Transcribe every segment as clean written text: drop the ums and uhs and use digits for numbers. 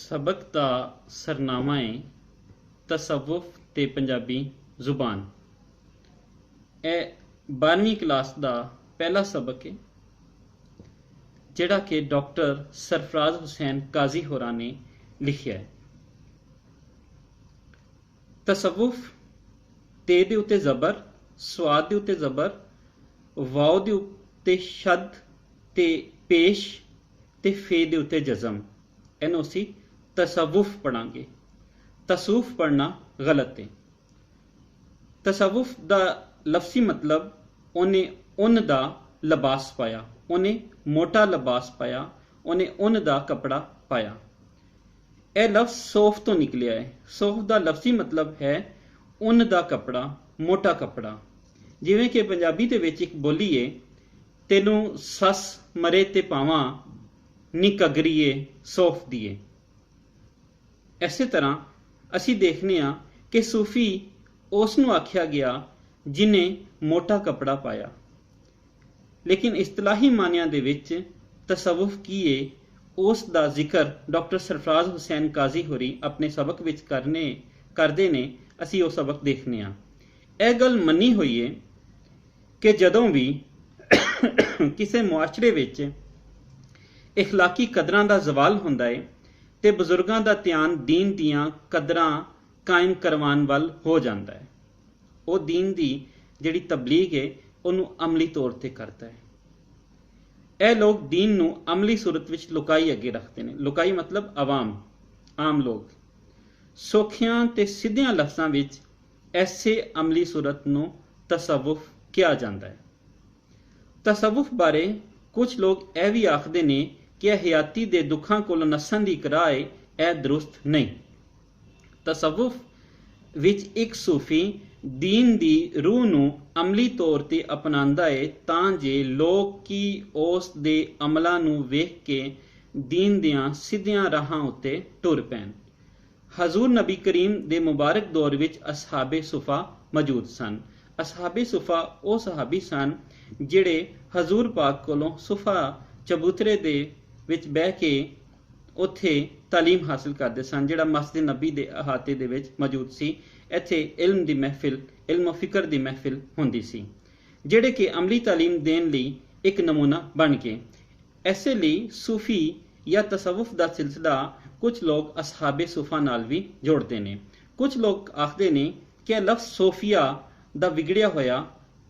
सबक का सरनामा है तसव्वुफ ते पंजाबी जुबान। ए 12वीं क्लास का पहला सबक है जिहड़ा कि डॉक्टर सरफराज हुसैन काजी होरां ने लिखिया है। तसव्वुफ ते दे उत्ते जबर, स्वाद दे उत्ते जबर, वाव दे उत्ते शद ते पेश ते फे दे उत्ते जज़म। इहनूं असीं तसव्वुफ पढ़ांगे। तसूफ पढ़ना गलत है। तसव्वुफ दा लफ्सी मतलब उन्हें उन दा लिबास पाया, उन्हें मोटा लिबास पाया, उन्हें उन दा कपड़ा पाया। यह लफ्ज सोफ तो निकलिया है। सोफ दा लफ्सी मतलब है उन दा कपड़ा, मोटा कपड़ा। जिवें कि पंजाबी दे विच एक बोली है, तेनू सस मरे ते पावां नी कगरीए सोफ दिए। इसे तरह असी देखने कि सूफी उसनू आख्या गया जिन्हें मोटा कपड़ा पाया। लेकिन इस्तलाही मानिया दे विच तसव्वुफ की है, उस दा जिक्र डॉक्टर सरफराज हुसैन काजी होरी अपने सबक विच करदे ने। असी वो सबक देखने। यह गल मनी हुई है कि जदों भी किसी मुआशरे विच इखलाकी कदरां दा जवाल हुंदा है ते बजुर्गां दा ध्यान दीन दियां कदरां कायम करवाण वल हो जाता है। वो दीन दी जिहड़ी तबलीग है उन्होंने अमली तौर पर करता है। यह लोग दीन नूं अमली सूरत विच लुकाई अगे रखते हैं। लुकाई मतलब आवाम, आम लोग। सौखियां ते सीधियां लफ्जां विच ऐसे अमली सूरत नूं तसव्वुफ किया जाता है। तसव्वुफ बारे कुछ लोग यह भी आखते ने कि हयाती दे दुखां कोलों नस्सण दी इक राह है, यह दुरुस्त नहीं। तसव्वुफ विच एक सूफी दीन दी रूह नूं अमली तौर ते अपनांदा है तां जे लोग की उस दे अमलां नूं वेख के दीन दियां सीधियां राहां उत्ते टुर पैण। हजूर नबी करीम दे मुबारक दौर विच असहाबे सुफा मौजूद सन। असहाबे सुफा वो सहाबी सन जिहड़े हजूर पाक कोलों सुफा चबूतरे दे विच बह के उत्थे तालीम हासिल करते सन, जिहड़ा मस्जिद नबी दे अहाते दे विच मौजूद सी। इत्थे इल्म दी महफिल, इल्म फिकर दी महफिल हुंदी सी, जिहड़े कि अमली तालीम देण लई एक नमूना बन गए। ऐसे लिए सूफी या तसव्वुफ दा सिलसिला कुछ लोग असहाबे सूफा नाल भी जोड़ते हैं। कुछ लोग आखते ने कि लफ्ज सोफिया दा विगड़िया होया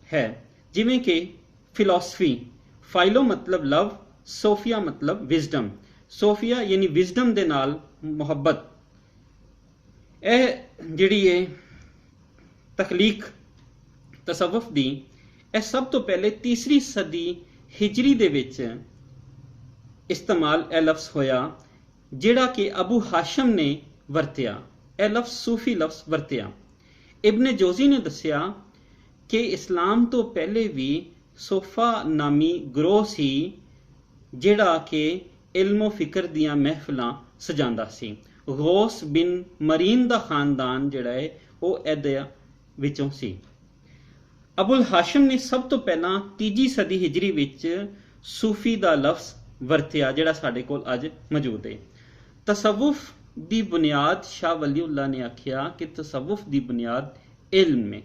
है, जिवें कि फिलॉसफी। फाइलो मतलब लव, सोफिया मतलब विजडम। सोफिया यानी विजडम दे नाल मुहब्बत। यह जिहड़ी है तखलीक तसव्वुफ दी, यह सब तो पहले तीसरी सदी हिजरी दे विच इस्तेमाल यह लफ्ज होया, जिहड़ा कि अबू हाशम ने वरतिया। यह लफ्ज सूफी लफ्ज वरतिया। इब्ने जोजी ने दसिया कि इस्लाम तो पहले भी सोफा नामी ग्रोह सी जिहड़ा कि इल्मो फिकर दियां महफिलां सजांदा सी। गौस बिन मरीन दा खानदान जिहड़ा है वो इहदे विचों सी। अबुल हाशिम ने सब तो पहला तीजी सदी हिजरी विच सूफी दा लफ्ज वरतिया, जिहड़ा साडे कोल अज मौजूद है। तसव्वुफ दी बुनियाद शाह वलीउल्लाह ने आखिया कि तसव्वुफ दी बुनियाद इल्म में।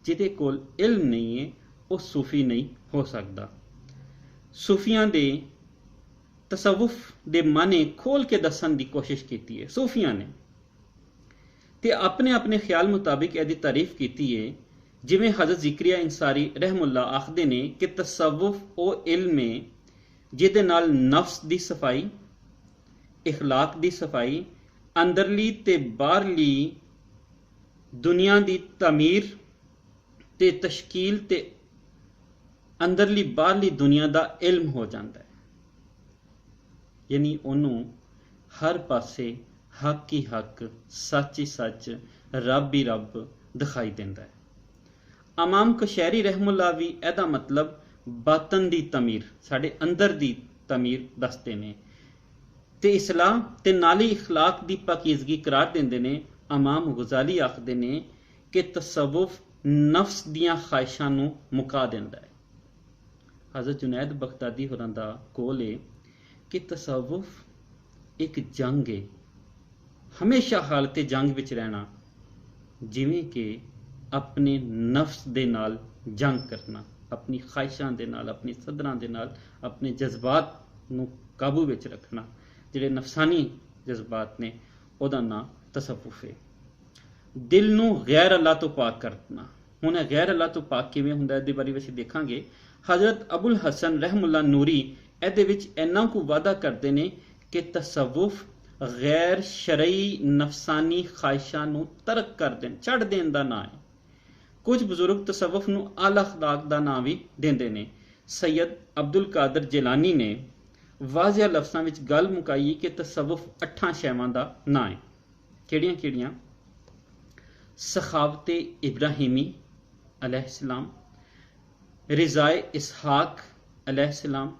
जिहदे कोल इल्म नहीं है वो सूफी नहीं हो सकता। सूफियां दे तसव्वुफ दे माने खोल के दसन की कोशिश की है सूफियां ने, ते अपने अपने ख्याल मुताबिक यदि तारीफ की है। जिवें हज़रत ज़िक्रिया इंसारी रहमुल्लाह आखदे ने कि तसव्वुफ ओ इल्म है जिहदे नाल नफ्स दी सफाई, इखलाक दी सफाई, अंदरली ते बाहरली दुनिया दी तमीर ते तशकील ते अंदरली बाहरली दुनिया दा इल्म हो जाता है। यानी उन्होंने हर पासे हक ही हक, सच ही सच, रब ही रब दिखाई देता है। इमाम कशैरी रहमुल्लाह भी एदा मतलब बातन दी तमीर, साडे अंदर दी तमीर दसते ने ते इस्लाह ते नाली इखलाक दी पाकीज़गी करार देंदे ने। इमाम गजाली आखदे ने कि तसव्वुफ नफ्स दियां ख्वाहिशां नूं मुका देंदा है। हज़रत जुनैद बगदादी होरां दा कौल है कि तसव्वुफ एक जंग है, हमेशा हालत जंग विच रहना, जिवें कि अपने नफ्स दे नाल जंग करना, अपनी ख्वाहिशां दे नाल, अपनी सदरां दे नाल, अपने जज्बात नूं काबू विच रखना, जिहड़े नफसानी जज्बात ने, ਉਹਦਾ ਨਾਂ ਤਸੱਵੁਫ है। दिल ਨੂੰ गैर अल्लाह तो पाक करना। ਹੁਣ ਇਹ गैर अल्लाह तो पाक ਕਿਵੇਂ ਹੁੰਦਾ, ਇਹਦੇ ਬਾਰੇ ਅਸੀਂ ਦੇਖਾਂਗੇ। हज़रत अबुल हसन रहमुल्ला नूरी ਇਹਦੇ ਵਿੱਚ ਇੰਨਾ ਕੁ ਵਾਅਦਾ ਕਰਦੇ ਨੇ ਕਿ ਤਸੱਵੁਫ गैर शरई नफसानी ख्वाहिशां ਨੂੰ ਤਰਕ ਕਰ ਦੇਣ, ਛੱਡ ਦੇਣ ਦਾ ਨਾਂ ਹੈ। ਕੁਝ ਬਜ਼ੁਰਗ ਤਸੱਵੁਫ ਨੂੰ ਆਲਾ ਅਖਲਾਕ ਦਾ ਨਾਂ ਵੀ ਦਿੰਦੇ ਨੇ। सैयद अब्दुल कादर जिलानी ने वाजिया लफ्ज़ां विच गल मुकाई कि तसव्वुफ 8 शैवां दा नां है। किहड़ियां किहड़ियां? सखावते इब्राहिमी अलैहिस्सलाम, रिज़ाए इसहाक अलैहिस्सलाम,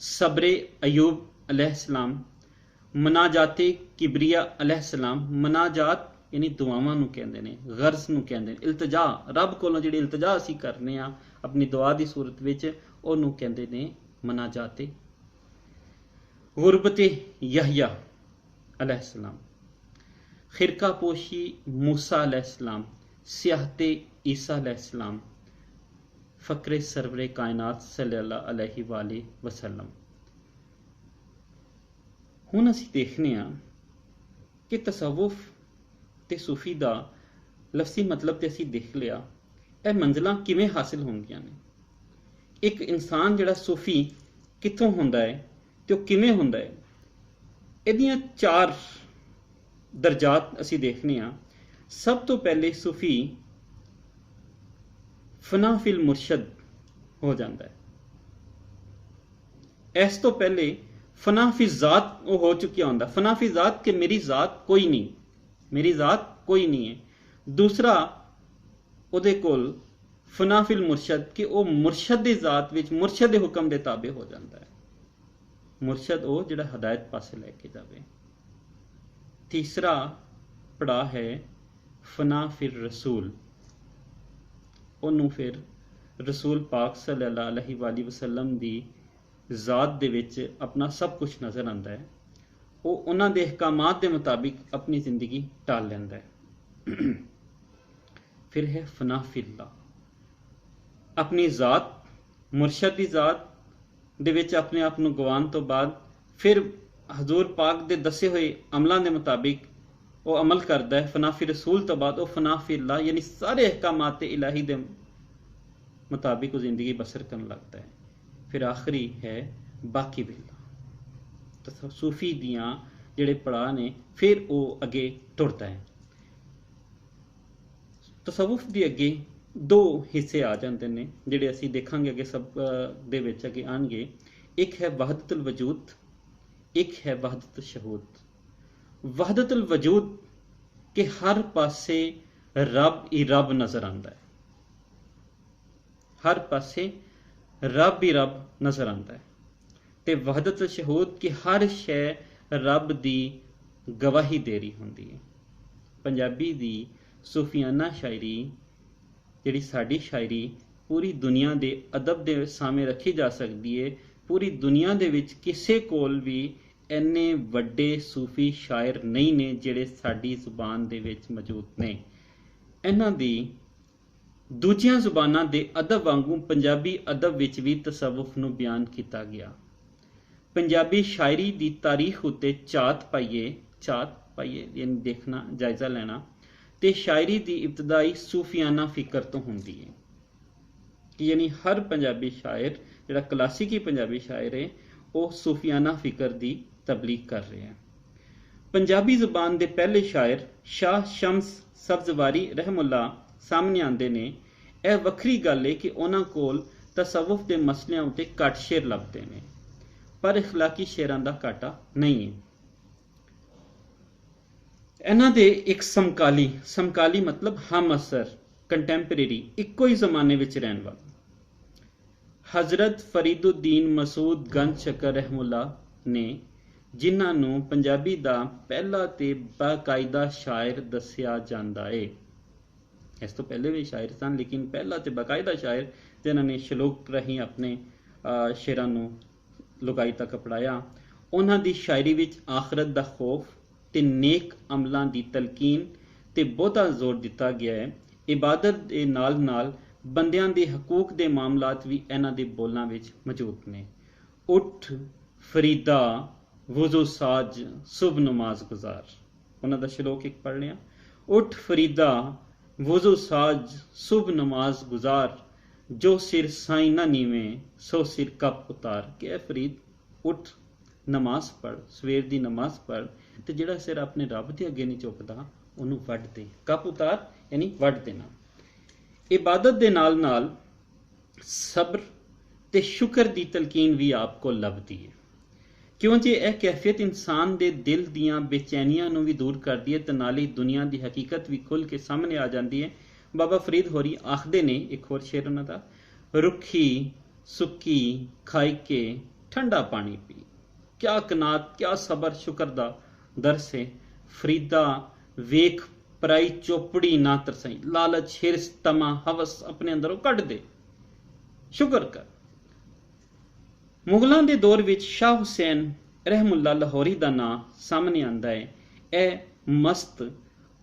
सब्रे अयूब अलैहिस्सलाम, मनाजाते किबरिया अलैहिस्सलाम। मनाजात यानी दुआवां नूं कहंदे ने, गर्ज नूं कहंदे ने, इल्तजा, रब कोलों जिहड़ी इल्तजा असीं करने आ अपनी दुआ दी सूरत विच, ਉਹਨੂੰ ਕਹਿੰਦੇ ਨੇ ਮਨਾਜਾਤੇ। गुरबत यहया अलैहिस्सलाम, खिरका पोशी मूसा अलैहिस्सलाम, सियाहत ईसा अलैहिस्सलाम, फ़क्र सरवर कायनात सल्लल्लाहु अलैहि वसल्लम। हुण असीं देखने आ कि तसव्वुफ ते सूफी दा लफ्ज़ी मतलब ते असीं देख लिया, ਇਹ ਮੰਜ਼ਲਾਂ ਕਿਵੇਂ ਹਾਸਿਲ ਹੁੰਦੀਆਂ ਨੇ। एक इंसान जिहड़ा सूफी कित्थों हुंदा है ते ओह किवें हुंदा है, इहदियां 4 दर्जात असीं देखने आ। सब तो पहले सूफी फना फिल मुर्शद हो जाता है। इस तो पहले फना फी ज़ात वो हो चुकिया होंदा, फना फी ज़ात कि मेरी ज़ात कोई नहीं, मेरी ज़ात कोई नहीं है। दूसरा उहदे कोल फना फिल मुर्शद कि वह मुर्शद की जात विच मुर्शद के हुक्म के ताबे हो जाता है। मुर्शद वो जिहड़ा हदायत पासे लैके जाए। तीसरा पड़ा है फना फिर रसूल, उन्होंने फिर रसूल पाक सल्लल्लाहु अलैहि वसल्लम की जात दे विच अपना सब कुछ नज़र आता है। वो उन्होंने दे अहकामात के मुताबिक अपनी जिंदगी टाल लैंदा है। फिर है फना फिल्ला, अपनी जात मुर्शद की जात दे विच अपने आप को गवान तो बाद फिर हजूर पाक दे दसे हुए अमलों के मुताबिक वो अमल करता है। फनाफी रसूल तो बाद वो फनाफी अल्लाह यानी सारे अहकामात इलाही के मुताबिक वो जिंदगी बसर करने लगता है। फिर आखिरी है बाकी बिल्ला, तो सूफी दियाँ जिहड़े पड़ाव ने फिर वो अगे टुरता है। तसव्वुफ दी अगे 2 हिस्से आ जाते हैं जिहड़े असीं देखांगे अगे सब दे विच अगे आएंगे। एक है वहदतुल वजूद, एक है वहदतुल शहूद। वहदतुल वजूद के हर पासे रब ही रब नजर आता है, हर पासे रब ही रब नजर आता है। ते वहदतुल शहूद की हर शै रब दी गवाही दे रही होंदी है। पंजाबी दी सूफियाना शायरी जिहड़ी साडी शायरी पूरी दुनिया के अदब के सामने रखी जा सकती है। पूरी दुनिया दे विच किसे कोल भी इन्ने वड्डे सूफी शायर नहीं ने जिहड़े साडी जुबान दे विच मौजूद ने। इन्हां दी दूजियां जुबानां दे अदब वांगू पंजाबी अदब विच भी तसव्वुफ नूं बयान किया गया। पंजाबी शायरी दी तारीख उत्ते झात पाइए यानी देखना, जायजा लेना, ते शायरी दी इब्तदाई सूफियाना फिक्र तो होंदी है कि यानी हर पंजाबी शायर जिहड़ा क्लासिकी पंजाबी शायर है वो सूफियाना फिक्र दी तबलीग कर रहे हैं। पंजाबी जुबान के पहले शायर शाह शम्स सब्जवारी रहमुल्ला सामने आते ने। यह वक्री गल है कि उन्हां कोल तसव्वुफ के मसलियां उत्ते घट शेर लभदे ने, पर इखलाकी शेरां दा घाटा नहीं है। इन्हां दे एक समकाली मतलब हम असर कंटैंपरेरी इक्को ही जमाने विच रहन वाला हजरत फरीदुद्दीन मसूद गंज शकर रहमुल्ला ने, जिन्हां नूं पंजाबी दा पहला ते बाकायदा शायर दस्सिया जांदा है। इस तो पहले भी शायर सन लेकिन पहला ते बाकायदा शायर जिन्हां ने शलोक राहीं अपने शेरां नूं लुगाई तक पढ़ाया, ਉਹਨਾਂ ਦੀ ਸ਼ਾਇਰੀ ਵਿੱਚ ਆਖਰਤ ਦਾ ਖੌਫ ਤੇ ਨੇਕ ਅਮਲਾਂ ਦੀ ਤਲਕੀਨ ਤੇ ਬਹੁਤਾ ਜ਼ੋਰ ਦਿੱਤਾ ਗਿਆ ਹੈ। ਇਬਾਦਤ ਦੇ ਨਾਲ ਨਾਲ ਬੰਦਿਆਂ ਦੇ ਹਕੂਕ ਦੇ ਮਾਮਲਾਤ ਵੀ ਇਹਨਾਂ ਦੇ ਬੋਲਾਂ ਵਿੱਚ ਮੌਜੂਦ ਨੇ। ਉੱਠ ਫਰੀਦਾ ਵਜ਼ੂ ਸਾਜ ਸੁਬ ਨਮਾਜ਼ ਗੁਜ਼ਾਰ, ਉਹਨਾਂ ਦਾ ਸ਼ਲੋਕ ਇੱਕ ਪੜ੍ਹ ਲਿਆ। ਉੱਠ ਫਰੀਦਾ ਵਜ਼ੂ ਸਾਜ ਸੁਬ ਨਮਾਜ਼ ਗੁਜ਼ਾਰ, ਜੋ ਸਿਰ ਸਾਈਂ ਨਾ ਨੀਵੇਂ ਸੋ ਸਿਰ ਕੱਪ ਉਤਾਰ। ਕਿ ਐ ਫਰੀਦ ਉੱਠ ਨਮਾਜ਼ ਪੜ੍ਹ, ਸਵੇਰ ਦੀ ਨਮਾਜ਼ ਪੜ੍ਹ, ਤੇ ਜਿਹੜਾ ਸਿਰ ਆਪਣੇ ਰੱਬ ਦੇ ਅੱਗੇ ਨਹੀਂ ਝੁਕਦਾ ਉਹਨੂੰ ਵੱਢ ਦੇ। ਕੱਪ ਉਤਾਰ ਯਾਨੀ ਵੱਢ ਦੇਣਾ। ਇਬਾਦਤ ਦੇ ਨਾਲ ਨਾਲ ਸਬਰ ਤੇ ਸ਼ੁਕਰ ਦੀ ਤਲਕੀਨ ਵੀ ਆਪ ਕੋਲ ਲੱਭਦੀ ਹੈ, ਕਿਉਂ ਜੇ ਇਹ ਕੈਫੀਅਤ ਇਨਸਾਨ ਦੇ ਦਿਲ ਦੀਆਂ ਬੇਚੈਨੀਆਂ ਨੂੰ ਵੀ ਦੂਰ ਕਰਦੀ ਹੈ ਤੇ ਨਾਲ ਹੀ ਦੁਨੀਆ ਦੀ ਹਕੀਕਤ ਵੀ ਖੁੱਲ੍ਹ ਕੇ ਸਾਹਮਣੇ ਆ ਜਾਂਦੀ ਹੈ। ਬਾਬਾ ਫਰੀਦ ਹੋਰੀ ਆਖਦੇ ਨੇ, ਇੱਕ ਹੋਰ ਸ਼ੇਰ ਉਹਨਾਂ ਦਾ, ਰੁੱਖੀ ਸੁੱਕੀ ਖਾਈ ਕੇ ਠੰਡਾ ਪਾਣੀ ਪੀ, ਕਿਆ ਕਨਾਤ ਕਿਆ ਸਬਰ ਸ਼ੁਕਰ ਦਾ ਦਰਸ ਹੈ। ਫਰੀਦਾ ਵੇਖ ਪਰਾਈ ਚੋਪੜੀ ਨਾ ਤਰਸਾਈ, ਲਾਲਚ ਹਿਰਸ ਤਮਾ ਹਵਸ ਆਪਣੇ ਅੰਦਰੋਂ ਕੱਢ ਦੇ, ਸ਼ੁਕਰ ਕਰ। ਮੁਗਲਾਂ ਦੇ ਦੌਰ ਵਿੱਚ ਸ਼ਾਹ ਹੁਸੈਨ ਰਹਿਮੁੱਲਾ ਲਾਹੌਰੀ ਦਾ ਨਾਂ ਸਾਹਮਣੇ ਆਉਂਦਾ ਹੈ। ਇਹ ਮਸਤ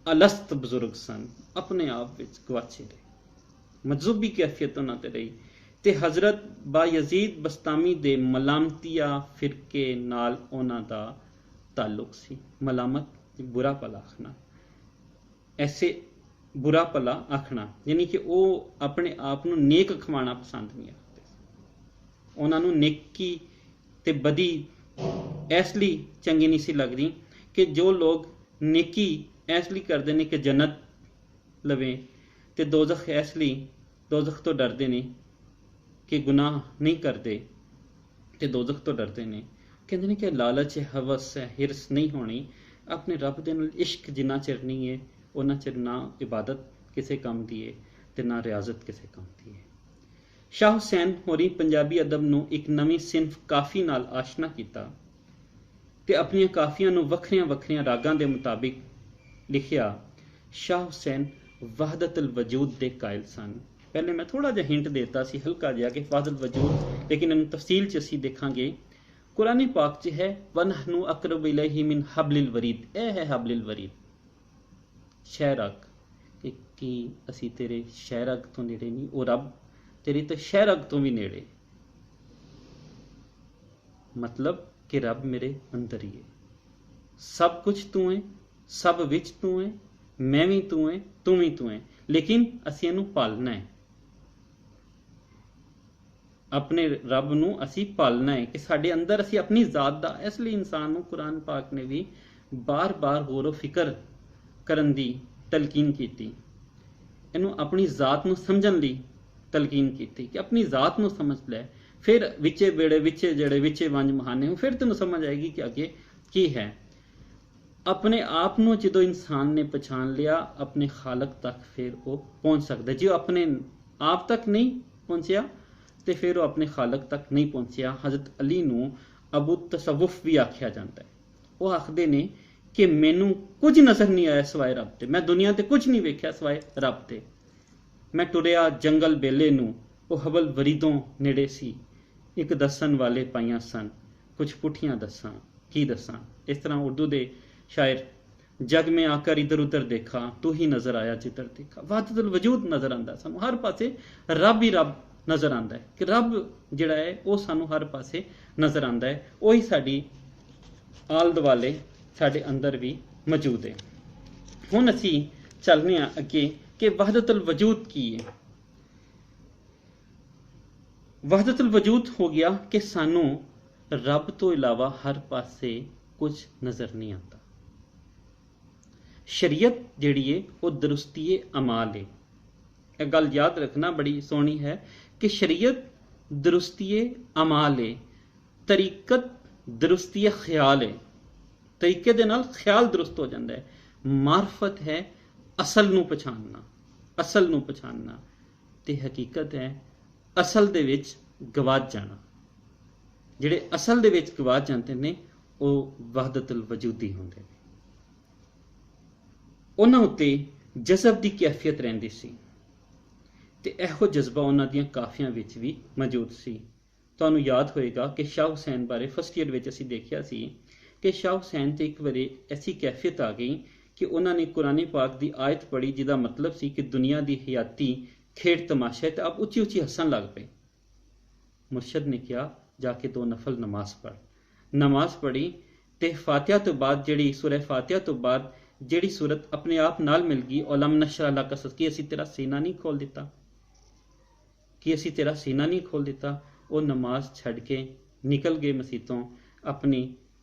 ਅਲਸਤ ਬਜ਼ੁਰਗ ਸਨ, ਆਪਣੇ ਆਪ ਵਿੱਚ ਗਵਾਚੇ ਰਹੇ, ਮਜਜ਼ੂਬੀ ਕੈਫੀਅਤ ਉਹਨਾਂ ਤੇ ਰਹੀ, ਤੇ ਹਜ਼ਰਤ ਬਾਯਜ਼ੀਦ ਬਸਤਾਮੀ ਦੇ ਮਲਾਮਤੀਆ ਫਿਰਕੇ ਨਾਲ ਉਹਨਾਂ ਦਾ ਤਾਲੁਕ ਸੀ। ਮਲਾਮਤ ਬੁਰਾ ਭਲਾ ਆਖਣਾ, ਐਸੇ ਬੁਰਾ ਭਲਾ ਆਖਣਾ, ਯਾਨੀ ਕਿ ਉਹ ਆਪਣੇ ਆਪ ਨੂੰ ਨੇਕ ਖਵਾਉਣਾ ਪਸੰਦ ਨਹੀਂ ਕਰਦੇ। ਉਹਨਾਂ ਨੂੰ ਨੇਕੀ ਤੇ ਬਦੀ ਇਸ ਲਈ ਚੰਗੀ ਨਹੀਂ ਸੀ ਲੱਗਦੀ ਕਿ ਜੋ ਲੋਕ ਨੇਕੀ ਇਸ ਲਈ ਕਰਦੇ ਨੇ ਕਿ ਜੰਨਤ ਲਵੇ, ਤੇ ਦੋਜ਼ਖ ਇਸ ਲਈ ਦੋਜ਼ਖ ਤੋਂ ਡਰਦੇ ਨੇ ਕਿ ਗੁਨਾਹ ਨਹੀਂ ਕਰਦੇ ਤੇ ਦੋਜ਼ਖ ਤੋਂ ਡਰਦੇ ਨੇ। ਕਹਿੰਦੇ ਨੇ ਕਿ ਲਾਲਚ ਹੈ, ਹਵਸ ਹੈ, ਹਿਰਸ ਨਹੀਂ ਹੋਣੀ। ਆਪਣੇ ਰੱਬ ਦੇ ਨਾਲ ਇਸ਼ਕ ਜਿੰਨਾ ਚਿਰ ਨਹੀਂ ਹੈ ਉਹਨਾਂ ਚਿਰ ਨਾ ਇਬਾਦਤ ਕਿਸੇ ਕੰਮ ਦੀ ਹੈ ਤੇ ਨਾ ਰਿਆਜ਼ਤ ਕਿਸੇ ਕੰਮ ਦੀ ਹੈ। ਸ਼ਾਹ ਹੁਸੈਨ ਹੋਰੀ ਪੰਜਾਬੀ ਅਦਬ ਨੂੰ ਇੱਕ ਨਵੀਂ ਸਿਨਫ ਕਾਫੀ ਨਾਲ ਆਸ਼ਨਾ ਕੀਤਾ ਤੇ ਆਪਣੀਆਂ ਕਾਫੀਆਂ ਨੂੰ ਵੱਖਰੀਆਂ ਵੱਖਰੀਆਂ ਰਾਗਾਂ ਦੇ ਮੁਤਾਬਿਕ ਲਿਖਿਆ। ਸ਼ਾਹ ਹੁਸੈਨ ਵਹਦਤ ਅਲ ਵਜੂਦ ਦੇ ਕਾਇਲ ਸਨ। ਪਹਿਲੇ ਮੈਂ ਥੋੜਾ ਜਿਹਾ ਹਿੰਟ ਦੇਤਾ ਸੀ, ਹਲਕਾ ਜਿਹਾ, ਕਿ ਵਹਦਤ ਵਜੂਦ, ਲੇਕਿਨ ਇਹਨੂੰ ਤਫਸੀਲ 'ਚ ਅਸੀਂ ਦੇਖਾਂਗੇ। ਕੁਰਾਨੀ ਪਾਕ 'ਚ ਹੈ ਵਨਹਨੂ ਅਕਰਬ ਇਲੈਹਿ ਮਿਨ ਹਬਲਿਲ ਵਰੀਦ, ਇਹ ਹੈ ਹਬਲਿਲ ਵਰੀਦ, ਸ਼ਹਿਰਕ, ਕਿ ਅਸੀਂ ਤੇਰੇ ਸ਼ਹਿਰਕ ਤੋਂ ਨੇੜੇ ਨਹੀਂ, ਉਹ ਰੱਬ ਤੇਰੀ ਤਾਂ ਸ਼ਹਿਰਕ ਤੋਂ ਵੀ ਨੇੜੇ, ਮਤਲਬ ਕਿ ਰੱਬ ਮੇਰੇ ਅੰਦਰ ਹੀ ਹੈ, ਸਭ ਕੁਝ ਤੂੰ ਹੈ, ਸਭ ਵਿੱਚ ਤੂੰ ਹੈ, ਮੈਂ ਵੀ ਤੂੰ ਹੈ, ਤੂੰ ਵੀ ਤੂੰ ਹੈ, ਲੇਕਿਨ ਅਸੀਂ ਇਹਨੂੰ ਪਾਲਣਾ ਹੈ, ਆਪਣੇ ਰੱਬ ਨੂੰ ਅਸੀਂ ਪਾਲਣਾ ਹੈ, ਕਿ ਸਾਡੇ ਅੰਦਰ ਅਸੀਂ ਆਪਣੀ ਜ਼ਾਤ ਦਾ। ਇਸ ਲਈ ਇਨਸਾਨ ਨੂੰ ਕੁਰਾਨ ਪਾਕ ਨੇ ਵੀ ਬਾਰ-ਬਾਰ ਗੌਰ ਫਿਕਰ ਕਰਨ ਦੀ ਤਲਕੀਨ ਕੀਤੀ, ਇਹਨੂੰ ਆਪਣੀ ਜ਼ਾਤ ਨੂੰ ਸਮਝਣ ਲਈ ਤਲਕੀਨ ਕੀਤੀ ਕਿ ਆਪਣੀ ਜ਼ਾਤ ਨੂੰ ਸਮਝ ਲੈ, ਫਿਰ ਵਿੱਚੇ ਬੇੜੇ ਵਿੱਚੇ ਜਿਹੜੇ ਵਿੱਚੇ ਵੰਜ ਮਹਾਨੇ ਹੋ, ਫਿਰ ਤੈਨੂੰ ਸਮਝ ਆਏਗੀ ਕਿ ਅੱਗੇ ਕੀ ਹੈ। ਆਪਣੇ ਆਪ ਨੂੰ ਜਦੋਂ ਇਨਸਾਨ ਨੇ ਪਛਾਣ ਲਿਆ, ਆਪਣੇ ਖਾਲਕ ਤੱਕ ਫਿਰ ਉਹ ਪਹੁੰਚ ਸਕਦਾ। ਜੇ ਉਹ ਆਪਣੇ ਆਪ ਤੱਕ ਨਹੀਂ ਪਹੁੰਚਿਆ ਤੇ ਫਿਰ ਉਹ ਆਪਣੇ ਖਾਲਕ ਤੱਕ ਨਹੀਂ ਪਹੁੰਚਿਆ। ਹਜ਼ਰਤ ਅਲੀ ਨੂੰ ਅਬੂ ਤਸਵੁਫ ਵੀ ਆਖਿਆ ਜਾਂਦਾ ਹੈ। ਉਹ ਆਖਦੇ ਨੇ ਕਿ ਮੈਨੂੰ ਕੁਝ ਨਜ਼ਰ ਨਹੀਂ ਆਇਆ ਸਿਵਾਏ ਰੱਬ ਤੇ, ਮੈਂ ਦੁਨੀਆ ਤੇ ਕੁਝ ਨਹੀਂ ਵੇਖਿਆ ਸਿਵਾਏ ਰੱਬ ਤੇ। ਮੈਂ ਟੁਰਿਆ ਜੰਗਲ ਬੇਲੇ ਨੂੰ, ਉਹ ਹਬਲ ਵਰੀਦੋਂ ਨੇੜੇ ਸੀ, ਇੱਕ ਦੱਸਣ ਵਾਲੇ ਪਾਈਆਂ ਸਨ, ਕੁਝ ਪੁੱਠੀਆਂ ਦੱਸਾਂ ਕੀ ਦੱਸਾਂ। ਇਸ ਤਰ੍ਹਾਂ ਉਰਦੂ ਦੇ ਸ਼ਾਇਰ, ਜਗ में आकर इधर उधर देखा तू ही नजर आया जिधर देखा। वाहदतुल वजूद नजर आंदा ਸਾਨੂੰ ਹਰ ਪਾਸੇ, ਰੱਬ ਹੀ ਰੱਬ ਨਜ਼ਰ ਆਂਦਾ ਹੈ, ਕਿ ਰੱਬ ਜਿਹੜਾ ਹੈ ਉਹ ਸਾਨੂੰ ਹਰ ਪਾਸੇ ਨਜ਼ਰ ਆਂਦਾ ਹੈ, ਉਹੀ ਸਾਡੀ ਆਲ ਦੁਆਲੇ ਸਾਡੇ ਅੰਦਰ ਵੀ ਮੌਜੂਦ ਹੈ। ਹੁਣ ਅਸੀਂ ਚੱਲਦੇ ਹਾਂ ਅੱਗੇ ਕਿ ਵਹਦਤੁਲ ਵਜੂਦ ਕੀ ਹੈ। ਵਹਦਤੁਲ ਵਜੂਦ ਹੋ ਗਿਆ ਕਿ ਸਾਨੂੰ ਰੱਬ ਤੋਂ ਇਲਾਵਾ ਹਰ ਪਾਸੇ ਕੁਝ ਨਜ਼ਰ ਨਹੀਂ ਆਉਂਦਾ। ਸ਼ਰੀਅਤ ਜਿਹੜੀ ਹੈ ਉਹ ਦਰੁਸਤੀ ਅਮਾਲ ਹੈ। ਇਹ ਗੱਲ ਯਾਦ ਰੱਖਣਾ ਬੜੀ ਸੋਹਣੀ ਹੈ ਕਿ ਸ਼ਰੀਅਤ ਦਰੁਸਤੀ ਅਮਾਲ ਹੈ, ਤਰੀਕਤ ਦਰੁਸਤੀ ਖਿਆਲ ਹੈ। ਤਰੀਕੇ ਦੇ ਨਾਲ ਖਿਆਲ ਦਰੁਸਤ ਹੋ ਜਾਂਦਾ ਹੈ। ਮਾਰਫਤ ਹੈ ਅਸਲ ਨੂੰ ਪਛਾਣਨਾ, ਅਸਲ ਨੂੰ ਪਛਾਣਨਾ, ਤੇ ਹਕੀਕਤ ਹੈ ਅਸਲ ਦੇ ਵਿੱਚ ਗਵਾਚ ਜਾਣਾ। ਜਿਹੜੇ ਅਸਲ ਦੇ ਵਿੱਚ ਗਵਾਚ ਜਾਂਦੇ ਨੇ ਉਹ ਵਹਦਤੁਲ ਵਜੂਦੀ ਹੁੰਦੇ ਨੇ। ਉਹਨਾਂ ਉੱਤੇ ਜਜ਼ਬ ਦੀ ਕੈਫੀਅਤ ਰਹਿੰਦੀ ਸੀ ਤੇ ਇਹੋ ਜਜ਼ਬਾ ਉਹਨਾਂ ਦੀਆਂ ਕਾਫੀਆਂ ਵਿੱਚ ਵੀ ਮੌਜੂਦ ਸੀ। ਤੁਹਾਨੂੰ ਯਾਦ ਹੋਏਗਾ ਕਿ ਸ਼ਾਹ ਹੁਸੈਨ ਬਾਰੇ ਫਸਟ ਈਅਰ ਵਿੱਚ ਅਸੀਂ ਦੇਖਿਆ ਸੀ ਕਿ ਸ਼ਾਹ ਹੁਸੈਨ ਤੇ ਇੱਕ ਵਾਰੀ ਐਸੀ ਕੈਫੀਅਤ ਆ ਗਈ ਕਿ ਉਹਨਾਂ ਨੇ ਕੁਰਾਨੀ ਪਾਕ ਦੀ ਆਇਤ ਪੜ੍ਹੀ ਜਿਹਦਾ ਮਤਲਬ ਸੀ ਕਿ ਦੁਨੀਆ ਦੀ ਹਯਾਤੀ ਖੇਡ ਤਮਾਸ਼ਾ ਹੈ, ਤੇ ਆਪ ਉੱਚੀ ਉੱਚੀ ਹੱਸਣ ਲੱਗ ਪਏ। ਮੁਰਸ਼ਦ ਨੇ ਕਿਹਾ ਜਾ ਕੇ 2 ਨਫਲ ਨਮਾਜ਼ ਪੜ੍ਹ। ਨਮਾਜ਼ ਪੜ੍ਹੀ ਤੇ ਫਾਤਿਹਾ ਤੋਂ ਬਾਅਦ ਜਿਹੜੀ ਸੂਰਹ ਫਾਤਿਹਾ ਤੋਂ ਬਾਅਦ ਜਿਹੜੀ ਸੂਰਤ ਆਪਣੇ ਆਪ ਨਾਲ ਮਿਲ ਗਈ, ਅਲਮ ਨਸ਼ਰਹ ਲਕ ਸਦਰ, ਕਿ ਅਸੀਂ ਤੇਰਾ ਸੀਨਾ ਨਹੀਂ ਖੋਲ ਦਿੱਤਾ, ਕਿ ਅਸੀਂ ਤੇਰਾ ਸੀਨਾ ਨਹੀਂ ਖੋਲ ਦਿੱਤਾ। ਉਹ ਨਮਾਜ਼ ਛੱਡ ਕੇ ਨਿਕਲ ਗਏ ਮਸੀਤੋਂ, ਆਪਣੀ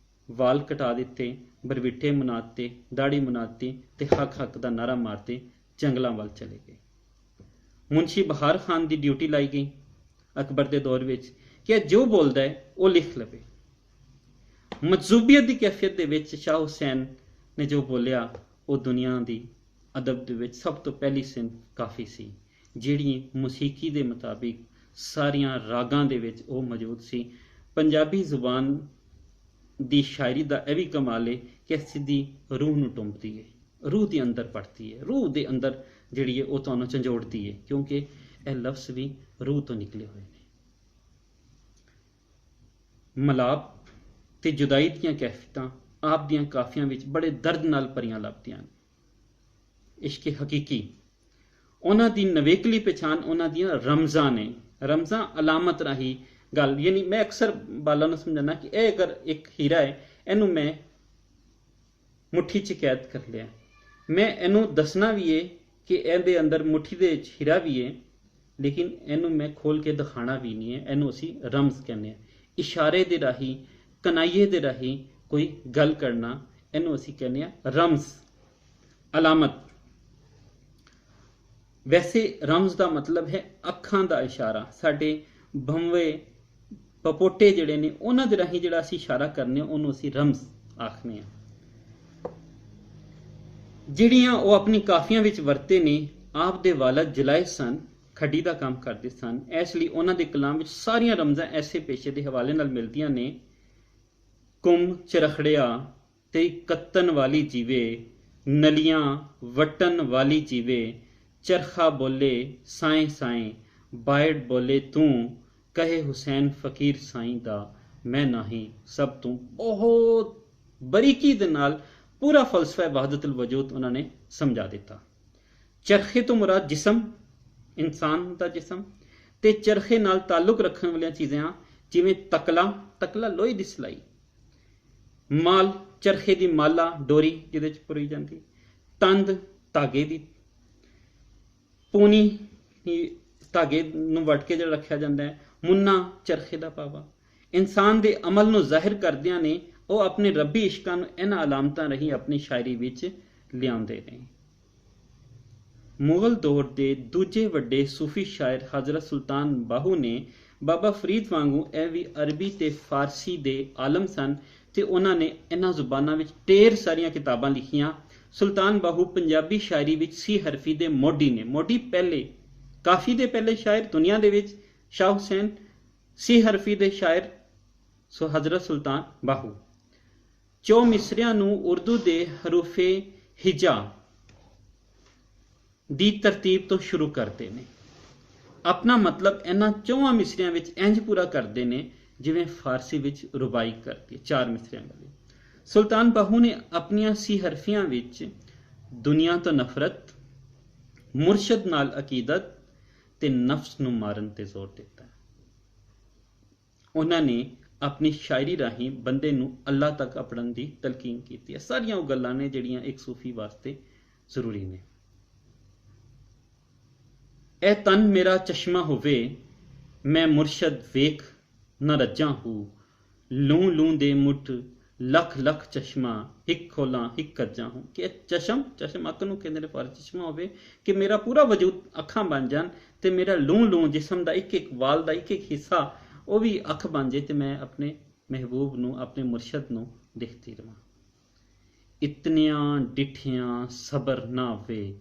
ਵਾਲ ਕਟਾ ਦਿੱਤੇ, ਬਰਵਿੱਠੇ ਮੁਨਾਤੇ, ਦਾੜੀ ਮੁਨਾਤੀ ਤੇ ਹੱਕ ਹੱਕ ਦਾ ਨਾਰਾ ਮਾਰਤੇ ਜੰਗਲਾਂ ਵੱਲ ਚਲੇ ਗਏ। ਮੁਨਸ਼ੀ ਬਹਾਰ ਖਾਨ ਦੀ ਡਿਊਟੀ ਲਾਈ ਗਈ ਅਕਬਰ ਦੇ ਦੌਰ ਵਿੱਚ ਕਿ ਜੋ ਬੋਲਦਾ ਹੈ ਉਹ ਲਿਖ ਲਵੇ। ਮਜਜ਼ੂਬੀਅਤ ਦੀ ਕੈਫੀਅਤ ਦੇ ਵਿੱਚ ਸ਼ਾਹ ਹੁਸੈਨ ਨੇ ਜੋ ਬੋਲਿਆ ਉਹ ਦੁਨੀਆ ਦੀ ਅਦਬ ਦੇ ਵਿੱਚ ਸਭ ਤੋਂ ਪਹਿਲੀ ਸਿੰਫ ਕਾਫੀ ਸੀ, ਜਿਹੜੀ ਮੌਸੀਕੀ ਦੇ ਮੁਤਾਬਿਕ ਸਾਰੀਆਂ ਰਾਗਾਂ ਦੇ ਵਿੱਚ ਉਹ ਮੌਜੂਦ ਸੀ। ਪੰਜਾਬੀ ਜ਼ੁਬਾਨ ਦੀ ਸ਼ਾਇਰੀ ਦਾ ਇਹ ਵੀ ਕਮਾਲ ਹੈ ਕਿ ਸਿੱਧੀ ਰੂਹ ਨੂੰ ਟੁੰਬਦੀ ਹੈ, ਰੂਹ ਦੇ ਅੰਦਰ ਪੜਦੀ ਹੈ, ਰੂਹ ਦੇ ਅੰਦਰ ਜਿਹੜੀ ਹੈ ਉਹ ਤੁਹਾਨੂੰ ਝੰਜੋੜਦੀ ਹੈ, ਕਿਉਂਕਿ ਇਹ ਲਫ਼ਜ਼ ਵੀ ਰੂਹ ਤੋਂ ਨਿਕਲੇ ਹੋਏ ਨੇ। ਮਲਾਪ ਤੇ ਜੁਦਾਈ ਦੀਆਂ ਕੈਫੀਅਤਾਂ ਆਪ ਦੀਆਂ ਕਾਫੀਆਂ ਵਿੱਚ ਬੜੇ ਦਰਦ ਨਾਲ ਭਰੀਆਂ ਲੱਭਦੀਆਂ ਨੇ। ਇਸ਼ਕ ਹਕੀਕੀ, ਉਹਨਾਂ ਦੀ ਨਵੇਕਲੀ ਪਛਾਣ ਉਹਨਾਂ ਦੀਆਂ ਰਮਜ਼ਾਂ ਨੇ। ਰਮਜ਼ਾਂ ਅਲਾਮਤ ਰਾਹੀਂ ਗੱਲ, ਯਾਨੀ ਮੈਂ ਅਕਸਰ ਬਾਲਾਂ ਨੂੰ ਸਮਝਾਉਣਾ ਕਿ ਇਹ ਅਗਰ ਇੱਕ ਹੀਰਾ ਹੈ, ਇਹਨੂੰ ਮੈਂ ਮੁੱਠੀ 'ਚ ਕੈਦ ਕਰ ਲਿਆ, ਮੈਂ ਇਹਨੂੰ ਦੱਸਣਾ ਵੀ ਹੈ ਕਿ ਇਹਦੇ ਅੰਦਰ ਮੁੱਠੀ ਦੇ ਵਿੱਚ ਹੀਰਾ ਵੀ ਹੈ, ਲੇਕਿਨ ਇਹਨੂੰ ਮੈਂ ਖੋਲ ਕੇ ਦਿਖਾਣਾ ਵੀ ਨਹੀਂ ਹੈ। ਇਹਨੂੰ ਅਸੀਂ ਰਮਜ਼ ਕਹਿੰਦੇ ਹਾਂ। ਇਸ਼ਾਰੇ ਦੇ ਰਾਹੀਂ, ਕਨਾਈਏ ਦੇ ਰਾਹੀਂ ਕੋਈ ਗੱਲ ਕਰਨਾ, ਇਹਨੂੰ ਅਸੀਂ ਕਹਿੰਦੇ ਹਾਂ ਰਮਜ਼, ਅਲਾਮਤ। ਵੈਸੇ ਰਮਜ਼ ਦਾ ਮਤਲਬ ਹੈ ਅੱਖਾਂ ਦਾ ਇਸ਼ਾਰਾ। ਸਾਡੇ ਭੰਵੇ ਪਪੋਟੇ ਜਿਹੜੇ ਨੇ ਉਹਨਾਂ ਦੇ ਰਾਹੀਂ ਜਿਹੜਾ ਅਸੀਂ ਇਸ਼ਾਰਾ ਕਰਨੇ ਉਹਨੂੰ ਅਸੀਂ ਰਮਜ਼ ਆਖਦੇ ਹਾਂ। ਜਿਹੜੀਆਂ ਉਹ ਆਪਣੀ ਕਾਫੀਆਂ ਵਿੱਚ ਵਰਤੇ ਨੇ। ਆਪ ਦੇ ਵਾਲਦ ਜਲਾਏ ਸਨ, ਖੱਡੀ ਦਾ ਕੰਮ ਕਰਦੇ ਸਨ, ਇਸ ਲਈ ਉਹਨਾਂ ਦੇ ਕਲਾਮ ਵਿੱਚ ਸਾਰੀਆਂ ਰਮਜ਼ਾਂ ਐਸੇ ਪੇਸ਼ੇ ਦੇ ਹਵਾਲੇ ਨਾਲ ਮਿਲਦੀਆਂ ਨੇ। ਕੁੰਮ ਚਰਖੜਿਆ ਤੇ ਕੱਤਨ ਵਾਲੀ ਜੀਵੇ, ਨਲੀਆਂ ਵਟਨ ਵਾਲੀ ਜੀਵੇ, ਚਰਖਾ ਬੋਲੇ ਸਾਏ ਸਾਏ, ਬਾਇੜ ਬੋਲੇ ਤੂੰ, ਕਹੇ ਹੁਸੈਨ ਫਕੀਰ ਸਾਈਂ ਦਾ ਮੈਂ ਨਹੀਂ ਸਭ ਤੋਂ। ਬਹੁਤ ਬਰੀਕੀ ਦੇ ਨਾਲ ਪੂਰਾ ਫਲਸਫਾ ਵਹਦਤੁਲ ਵਜੂਦ ਉਹਨਾਂ ਨੇ ਸਮਝਾ ਦਿੱਤਾ। ਚਰਖੇ ਤੋਂ ਮੁਰਾਦ ਜਿਸਮ, ਇਨਸਾਨ ਦਾ ਜਿਸਮ, ਤੇ ਚਰਖੇ ਨਾਲ ਤਾਲੁਕ ਰੱਖਣ ਵਾਲੀਆਂ ਚੀਜ਼ਾਂ ਜਿਵੇਂ ਤਕਲਾ ਲੋਹੇ ਦੀ ਸਿਲਾਈ, ਮਾਲ ਚਰਖੇ ਦੀ ਮਾਲਾ ਡੋਰੀ ਜਿਹਦੇ ਚ ਪੁਰੀ ਜਾਂਦੀ, ਤੰਦ ਧਾਗੇ ਦੀ, ਪੂਨੀ ਧਾਗੇ ਨੂੰ ਵੱਟ ਕੇ ਜਿਹੜਾ ਰੱਖਿਆ ਜਾਂਦਾ ਹੈ, ਮੁੰਨਾ ਚਰਖੇ ਦਾ ਪਾਵਾ। ਇਨਸਾਨ ਦੇ ਅਮਲ ਨੂੰ ਜ਼ਾਹਿਰ ਕਰਦਿਆਂ ਨੇ ਉਹ ਆਪਣੇ ਰੱਬੀ ਇਸ਼ਕਾਂ ਨੂੰ ਇਹਨਾਂ ਅਲਾਮਤਾਂ ਰਾਹੀਂ ਆਪਣੀ ਸ਼ਾਇਰੀ ਵਿੱਚ ਲਿਆਉਂਦੇ ਨੇ। ਮੁਗਲ ਦੌਰ ਦੇ ਦੂਜੇ ਵੱਡੇ ਸੂਫੀ ਸ਼ਾਇਰ ਹਜ਼ਰਤ ਸੁਲਤਾਨ ਬਾਹੂ ਨੇ ਬਾਬਾ ਫਰੀਦ ਵਾਂਗੂ ਇਹ ਵੀ ਅਰਬੀ ਤੇ ਫਾਰਸੀ ਦੇ ਆਲਮ ਸਨ ਤੇ ਉਹਨਾਂ ਨੇ ਇਹਨਾਂ ਜ਼ੁਬਾਨਾਂ ਵਿੱਚ ਢੇਰ ਸਾਰੀਆਂ ਕਿਤਾਬਾਂ ਲਿਖੀਆਂ। ਸੁਲਤਾਨ ਬਾਹੂ ਪੰਜਾਬੀ ਸ਼ਾਇਰੀ ਵਿੱਚ ਸੀ ਹਰਫੀ ਦੇ ਮੋਢੀ ਨੇ। ਮੋਢੀ ਪਹਿਲੇ, ਕਾਫੀ ਦੇ ਪਹਿਲੇ ਸ਼ਾਇਰ ਦੁਨੀਆ ਦੇ ਵਿੱਚ ਸ਼ਾਹ ਹੁਸੈਨ, ਸੀ ਹਰਫੀ ਦੇ ਸ਼ਾਇਰ ਸੋ ਹਜ਼ਰਤ ਸੁਲਤਾਨ ਬਾਹੂ। ਚੌ ਮਿਸਰਿਆਂ ਨੂੰ ਉਰਦੂ ਦੇ ਹਰੂਫੇ ਹਿਜਾ ਦੀ ਤਰਤੀਬ ਤੋਂ ਸ਼ੁਰੂ ਕਰਦੇ ਨੇ। ਆਪਣਾ ਮਤਲਬ ਇਹਨਾਂ ਚੌਹਾਂ ਮਿਸਰਿਆਂ ਵਿੱਚ ਇੰਜ ਪੂਰਾ ਕਰਦੇ ਨੇ ਜਿਵੇਂ ਫਾਰਸੀ ਵਿੱਚ ਰੁਬਾਈ ਕਰਦੀ ਹੈ, 4 ਮਿਸਰਿਆਂ ਵਾਲੀ। ਸੁਲਤਾਨ ਬਾਹੂ ਨੇ ਆਪਣੀਆਂ ਸੀ ਹਰਫੀਆਂ ਵਿੱਚ ਦੁਨੀਆ ਤੋਂ ਨਫ਼ਰਤ, ਮੁਰਸ਼ਦ ਨਾਲ ਅਕੀਦਤ ਤੇ ਨਫਸ ਨੂੰ ਮਾਰਨ ਤੇ ਜ਼ੋਰ ਦਿੱਤਾ। ਉਹਨਾਂ ਨੇ ਆਪਣੀ ਸ਼ਾਇਰੀ ਰਾਹੀਂ ਬੰਦੇ ਨੂੰ ਅੱਲਾਹ ਤੱਕ ਅਪੜਨ ਦੀ ਤਲਕੀਨ ਕੀਤੀ ਹੈ। ਸਾਰੀਆਂ ਉਹ ਗੱਲਾਂ ਨੇ ਜਿਹੜੀਆਂ ਇੱਕ ਸੂਫੀ ਵਾਸਤੇ ਜ਼ਰੂਰੀ ਨੇ। ਇਹ ਤਨ ਮੇਰਾ ਚਸ਼ਮਾ ਹੋਵੇ, ਮੈਂ ਮੁਰਸ਼ਦ ਵੇਖ ਨਾ ਰੱਜਾਂ ਹੂੰ, ਲੂੰ ਲੂੰ ਦੇ ਮੁੱਠ ਲੱਖ ਲੱਖ ਚਸ਼ਮਾ, ਇੱਕ ਖੋਲਾਂ ਇੱਕ ਕੱਜਾਂ ਹੂੰ। ਕਿ ਚਸ਼ਮ ਅੱਖ ਨੂੰ ਕਹਿੰਦੇ ਨੇ ਫਾਰਸੀ ਚਸ਼ਮਾ ਹੋਵੇ ਕਿ ਮੇਰਾ ਪੂਰਾ ਵਜੂਦ ਅੱਖਾਂ ਬਣ ਜਾਣ ਤੇ ਮੇਰਾ ਲੂੰ ਜਿਸਮ ਦਾ ਇੱਕ ਇੱਕ ਵਾਲ ਦਾ ਇੱਕ ਇੱਕ ਹਿੱਸਾ ਉਹ ਵੀ ਅੱਖ ਬਣ ਜੇ ਤੇ ਮੈਂ ਆਪਣੇ ਮਹਿਬੂਬ ਨੂੰ, ਆਪਣੇ ਮੁਰਸ਼ਦ ਨੂੰ ਦੇਖਦੀ ਰਵਾਂ। ਇਤਨੀਆਂ ਡਿਠਿਆਂ ਸਬਰ ਨਾ ਵੇ,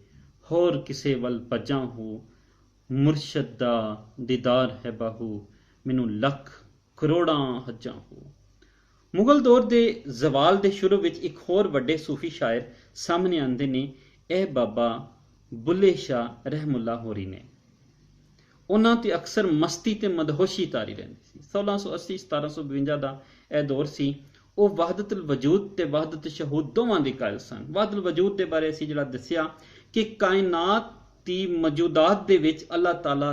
ਹੋਰ ਕਿਸੇ ਵੱਲ ਭੱਜਾਂ ਹੂੰ, ਮੁਰਸ਼ਦ ਦਾ ਦੀਦਾਰ ਹੈ ਬਾਹੂ, ਮੈਨੂੰ ਲੱਖ ਕਰੋੜਾਂ ਹੱਜਾਂ ਹੂੰ। ਮੁਗਲ ਦੌਰ ਦੇ ਜ਼ਵਾਲ ਦੇ ਸ਼ੁਰੂ ਵਿੱਚ ਇੱਕ ਹੋਰ ਵੱਡੇ ਸੂਫੀ ਸ਼ਾਇਰ ਸਾਹਮਣੇ ਆਉਂਦੇ ਨੇ। ਇਹ ਬਾਬਾ ਬੁੱਲੇ ਸ਼ਾਹ ਰਹਿਮੁੱਲਾ ਹੋਰੀ ਨੇ। ਉਹਨਾਂ ਤੇ ਅਕਸਰ ਮਸਤੀ ਤੇ ਮਦਹੋਸ਼ੀ ਤਾਰੀ ਰਹਿੰਦੀ ਸੀ। 1680 1752 ਦਾ ਇਹ ਦੌਰ ਸੀ। ਉਹ ਵਹਦਤੁਲ ਵਜੂਦ ਤੇ ਵਹਦਤ ਸ਼ਹੂਦ ਦੋਵਾਂ ਦੇ ਕਾਇਲ ਸਨ। ਵਹਦਤੁਲ ਵਜੂਦ ਦੇ ਬਾਰੇ ਅਸੀਂ ਜਿਹੜਾ ਦੱਸਿਆ ਕਿ ਕਾਇਨਾਤ ਦੀ ਮੌਜੂਦਾਤ ਦੇ ਵਿੱਚ ਅੱਲਾਹ ਤਾਲਾ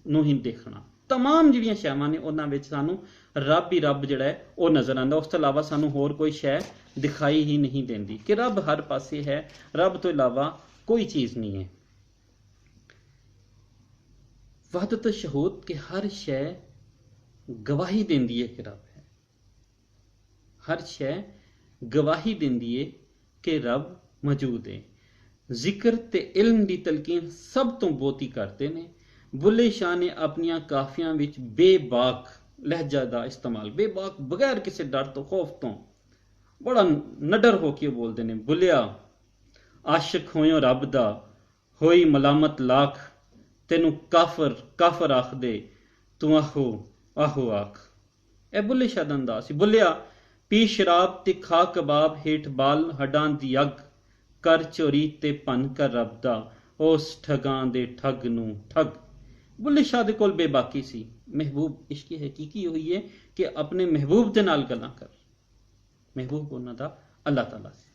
ਨੂੰ ਹੀ ਦੇਖਣਾ, तमाम ਜਿਹੜੀਆਂ ਸ਼ੈਵਾਂ ਨੇ ਉਹਨਾਂ ਵਿੱਚ ਸਾਨੂੰ ਰੱਬ ਹੀ ਰੱਬ ਜਿਹੜਾ ਹੈ ਉਹ ਨਜ਼ਰ ਆਉਂਦਾ। ਉਸ ਤੋਂ ਇਲਾਵਾ ਸਾਨੂੰ ਹੋਰ ਕੋਈ ਸ਼ੈ ਦਿਖਾਈ ਹੀ ਨਹੀਂ ਦਿੰਦੀ ਕਿ ਰੱਬ ਹਰ ਪਾਸੇ ਹੈ, ਰੱਬ ਤੋਂ ਇਲਾਵਾ ਕੋਈ ਚੀਜ਼ ਨਹੀਂ ਹੈ। वहदत शहूद कि हर शय गवाही देंदी है कि रब है, हर शय गवाही देंदी है कि रब मौजूद है। जिक्र ते इल्म दी तलकीन सब तो बहुती करते ने। बुल्ले शाह ने अपनियां काफियां विच बेबाक लहजा दा इस्तेमाल, बेबाक बगैर किसी डर तो खौफ तो बड़ा नडर होके बोलते ने। बुलिया आशिक होयो रब दा, होई मलामत लाख, तेनू काफर काफर आख दे, तू आहो आहो आख। ए बुल्ले शाह दा अंदाज सी। बुलिया पी शराब ते खा कबाब, हेठ बाल हड्डां दी अग, कर चोरी ते भन कर रब दा, उस ठगां दे ठग नू ठग। बुल्ले शाह दे कोल बेबाकी सी। महबूब इश्क हकीकी हुई है कि अपने महबूब दे नाल गल्लां कर। महबूब उन्हां दा अल्लाह ताला सी।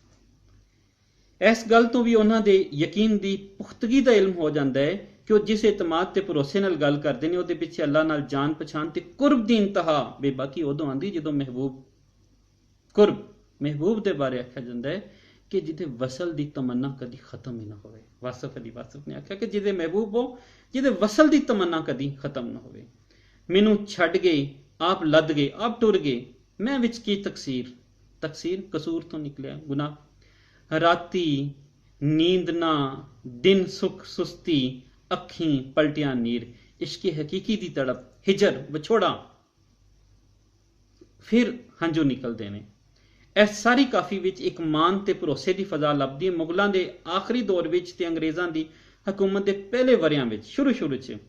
इस गल तो भी उन्होंने यकीन की पुख्तगी का इल्म हो जाता है कि वो जिस एतमाद ते भरोसे नाल गल करते हैं, वो पिछे अल्लाह नाल जान पछाण ते कुर्ब की इंतहा बेबाकी उदों आती जो महबूब कुर्ब महबूब के बारे आख्या जाता है कि जिदे वसल की तमन्ना कभी खत्म ही ना हो। वासफ अली वासफ ने आख्या कि जिदे महबूब हो, जिदे वसल की तमन्ना कभी खत्म ना हो। मैनू छड़ गए आप, लद गए आप, टुर गए मैं विच की तकसीर, तकसीर कसूर तो निकलिया गुनाह। राती नींद ना, दिन सुख सुस्ती, अखी पलटिया नीर। इश्क हकीकी दी तड़प, हिजर विछोड़ा, फिर हंजू निकलते हैं। इस सारी काफी विच एक मान ते भरोसे की फजा लभदी है। मुगलों के आखिरी दौर विच ते अंग्रेज़ों की हुकूमत के पहले वरियां विच शुरू च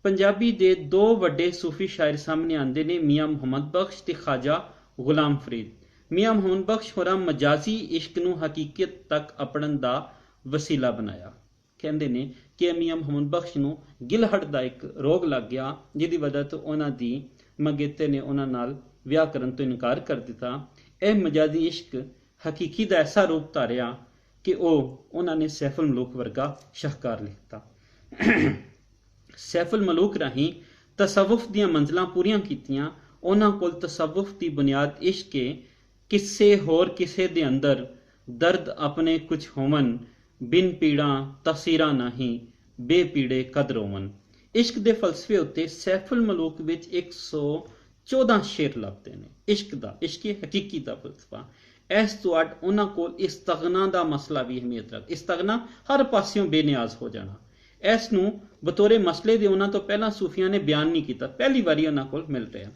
पंजाबी दे दो वड्डे सूफी शायर सामने आते हैं, मियाँ मुहम्मद बख्श ते ख्वाजा गुलाम फरीद। मियाँ मुहम्मद बख्श होरां मजाजी इश्क नूं हकीकत तक अपणन दा वसीला बनाया। कहते हैं कि मियाँ मुहम्मद बख्श नूं गिलहट दा एक रोग लग गया, जिहदी वजह तो उन्हां दी मंगेते ने उन्हां नाल विआह करन तो इनकार कर दिता। यह मजाजी इश्क हकीकी दा ऐसा रूप धारिया कि उन्होंने सैफुल मलूक वर्गा शाहकार लिखता। सैफुल मलूक राही तसव्वुफ दीआं मंजिलां पूरीआं कीतियां। उन्हां कोल तसव्वुफ दी बुनियाद इश्क है। किसे होर किसे दे अंदर दर्द अपने कुछ होवन, बिन पीड़ा तफसीरा नहीं, बेपीड़े कद रोवन। इश्क दे फलसफे उत्ते सैफुल मलूक विच 114 शेर लभदे ने। इश्क दा, इश्क हकीकी दा फलसफा। इस तो अड उन्हां कोल इस्तगना दा मसला भी अहमियत रख। इस्तगना हर पासियों बेनियाज हो जाना, इस नूं बतौरे मसले दे उन्हां तो पहला सूफियां ने बयान नहीं किया, पहली बारी उन्हां कोल मिल रहा।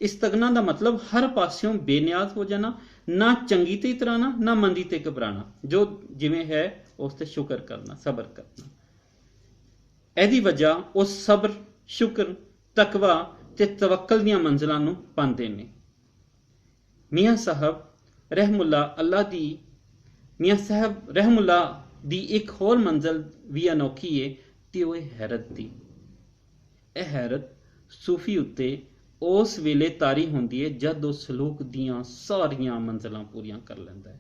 इस्तगना का मतलब हर पासियों बेनियाज हो जाना, ना चंगी ते इतराना ना मंदी ते घबराना, जो जिवें है उस ते शुक्र करना, सबर करना। एदी वजह उस सबर, शुक्र, तकवा ते तवक्कल दीआं मंजिलां नूं पांदे ने। मियाँ साहब रहमुल्ला अल्लाह दी, मियाँ साहब रहमुल्ला दी एक होर मंजिल भी अनोखी है ते ओह हैरत दी। यह हैरत सूफी उत्ते उस वेले तारी होंदी है जब उस सलूक दियां सारियां मंजिलां पूरियां कर लैंदा है